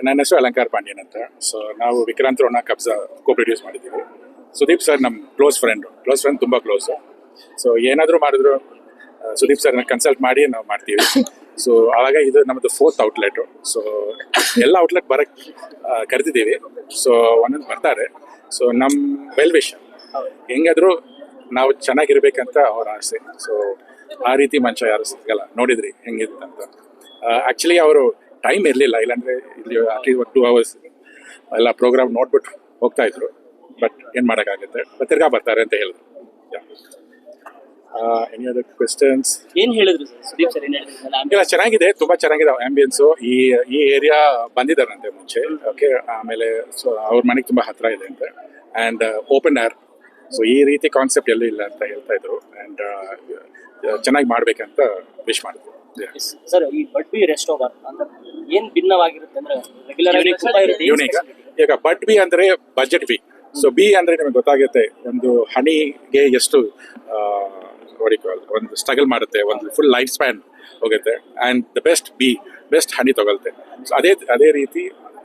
ನನ್ನ ಹೆಸರು ಅಲಂಕಾರ ಪಾಂಡ್ಯನ್ ಅಂತ. ಸೊ ನಾವು ವಿಕ್ರಾಂತ್ ರೋಣ ಕಬ್ಜಾ ಕೋ-ಪ್ರೊಡ್ಯೂಸ್ ಮಾಡಿದ್ದೀವಿ. ಸುದೀಪ್ ಸರ್ ನಮ್ಮ ಕ್ಲೋಸ್ ಫ್ರೆಂಡ್ ತುಂಬ ಕ್ಲೋಸು. ಸೊ ಏನಾದರೂ ಮಾಡಿದ್ರು ಸುದೀಪ್ ಸರ್ನ ಕನ್ಸಲ್ಟ್ ಮಾಡಿ ನಾವು ಮಾಡ್ತೀವಿ. ಸೊ ಆವಾಗ ಇದು ನಮ್ಮದು 4th ಔಟ್ಲೆಟು. ಸೊ ಎಲ್ಲ ಔಟ್ಲೆಟ್ ಬರೋಕ್ಕೆ ಕರೆದಿದ್ದೀವಿ. ಸೊ ಒಂದೊಂದು ಬರ್ತಾರೆ. ಸೊ ನಮ್ಮ ವೆಲ್ ವಿಶ್ ಹೆಂಗಾದರೂ ನಾವು ಚೆನ್ನಾಗಿರ್ಬೇಕಂತ ಅವ್ರ ಆಸೆ. ಸೊ ಆ ರೀತಿ ಮನುಷ್ಯ ಯಾರು ಸಿಗಲ್ಲ. ನೋಡಿದ್ರಿ ಹೆಂಗಿತ್ತಂತ. ಆ್ಯಕ್ಚುಲಿ ಅವರು ಟೈಮ್ ಇರಲಿಲ್ಲ, ಇಲ್ಲಾಂದರೆ ಇಲ್ಲಿ ಅಟ್ಲೀಸ್ಟ್ 2 hours ಎಲ್ಲ ಪ್ರೋಗ್ರಾಮ್ ನೋಡ್ಬಿಟ್ಟು ಹೋಗ್ತಾಯಿದ್ರು. ಬಟ್ ಏನು ಮಾಡೋಕ್ಕಾಗುತ್ತೆ, ತಿರ್ಗಾ ಬರ್ತಾರೆ ಅಂತ ಹೇಳಿದ್ರು. Any other questions? ಏನ್ ಹೇಳಿದ್ರು ಸುದೀಪ್ ಸರ್? ಏನ್ ಹೇಳಿದ್ರು? ಇಲ್ಲ, ಚೆನ್ನಾಗಿದೆ, ತುಂಬ ಚೆನ್ನಾಗಿದೆ ಆಂಬಿಯನ್ಸು. ಈ ಏರಿಯಾ ಬಂದಿದ್ದಾರಂತೆ ಮುಂಚೆ. ಓಕೆ, ಆಮೇಲೆ ಸೊ ಅವ್ರ ಮನೆಗೆ ತುಂಬ ಹತ್ತಿರ ಇದೆ ಅಂತೆ. And open air. ಸೊ ಈ ರೀತಿ ಕಾನ್ಸೆಪ್ಟ್ ಎಲ್ಲೂ ಇಲ್ಲ ಅಂತ ಹೇಳ್ತಾ ಇದ್ರು. ಆ್ಯಂಡ್ ಚೆನ್ನಾಗಿ ಮಾಡ್ಬೇಕಂತ ವಿಶ್ ಮಾಡಿದ್ರು. ಸರ್, ಈ ಬಡ್ ಬಿ ರೆಸ್ಟೋರೆಂಟ್ ಅಂದ್ರೆ ಏನ್ ಭಿನ್ನವಾಗಿರುತ್ತೆ ಅಂದ್ರೆ ರೆಗ್ಯುಲರ್ ಆಗಿ ತುಂಬಾ ಇರುತ್ತೆ. ಯೂನಿಕ್. ಈಗ ಬಡ್ ಬಿ ಅಂದರೆ ಬಜೆಟ್ ಬಿ. ಸೊ ಬಿ ಅಂದರೆ ನಿಮಗೆ ಗೊತ್ತಾಗುತ್ತೆ, ಒಂದು ಹನಿಗೆ ಎಷ್ಟು ಒಂದು ಸ್ಟ್ರಗಲ್ ಮಾಡುತ್ತೆ, ಒಂದು ಫುಲ್ ಲೈಫ್ ಸ್ಪ್ಯಾನ್ ಹೋಗುತ್ತೆ. ಆ್ಯಂಡ್ ದ ಬೆಸ್ಟ್ ಹನಿ ತಗೊಳುತ್ತೆ. ಸೊ ಅದೇ ರೀತಿ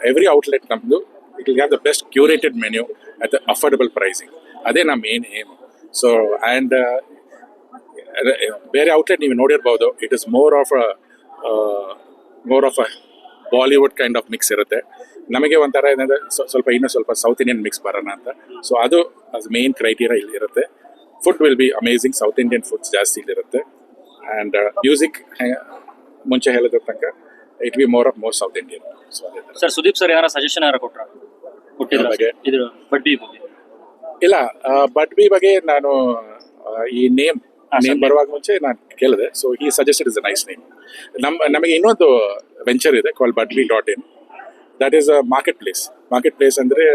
ಎವ್ರಿ ಔಟ್ಲೆಟ್ ನಮ್ಮದು it will have the best curated menu at the affordable pricing. ಅದೇ ನಮ್ಮ ಮೇನ್ ಏಮ್. ಸೊ ಆ್ಯಂಡ್ ಬೇರೆ ಔಟ್ಲೆಟ್ ನೀವು ನೋಡಿರ್ಬೋದು, it is more of a Bollywood kind of mix ಇರುತ್ತೆ. ನಮಗೆ ಒಂಥರ ಏನಂದರೆ ಇನ್ನೂ ಸ್ವಲ್ಪ ಸೌತ್ ಇಂಡಿಯನ್ ಮಿಕ್ಸ್ ಬರೋಣ ಅಂತ. ಸೊ ಅದು ಮೇನ್ ಕ್ರೈಟೀರಿಯಾ ಇಲ್ಲಿ ಇರುತ್ತೆ. Food will be amazing. South Indian foods ಜಾಸ್ತಿ ಇಲ್ಲಿರುತ್ತೆ. ಆ್ಯಂಡ್ ಮ್ಯೂಸಿಕ್ ಮುಂಚೆ ಹೇಳಿದ್ರ ತನಕ it be more south Indian. So ಅದೇ ಥರ. ಸರ್, ಸುದೀಪ್ ಸರ್ ಏನಾರ ಸಜೆಷನ್ ಕೊಟ್ಟಿದ್ರ ಬಗ್ಗೆ? ಇದು ಬಡ್ ಬಿ ಬಗ್ಗೆ ಇಲ್ಲ, ಬಡ್ ಬಿ ಬಗ್ಗೆ ನಾನು ಈ ನೇಮ್ ಬರುವಾಗ ಮುಂಚೆ ನಾನು ಕೇಳಿದೆ. ಸೊ ಈ suggested is a nice name. ನಮಗೆ ಇನ್ನೊಂದು ವೆಂಚರ್ ಇದೆ call budbee.in. That is a market place ಅಂದರೆ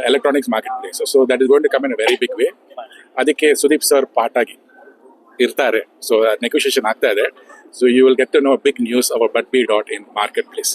electronics market place. So that is going to come in a very big way. ಅದಕ್ಕೆ ಸುದೀಪ್ ಸರ್ ಪಾರ್ಟ್ ಆಗಿ ಇರ್ತಾರೆ. ಸೊ ನೆಗೋಷಿಯೇಷನ್ ಆಗ್ತಾ ಇದೆ. So you will get to know big news our budbee.in market place.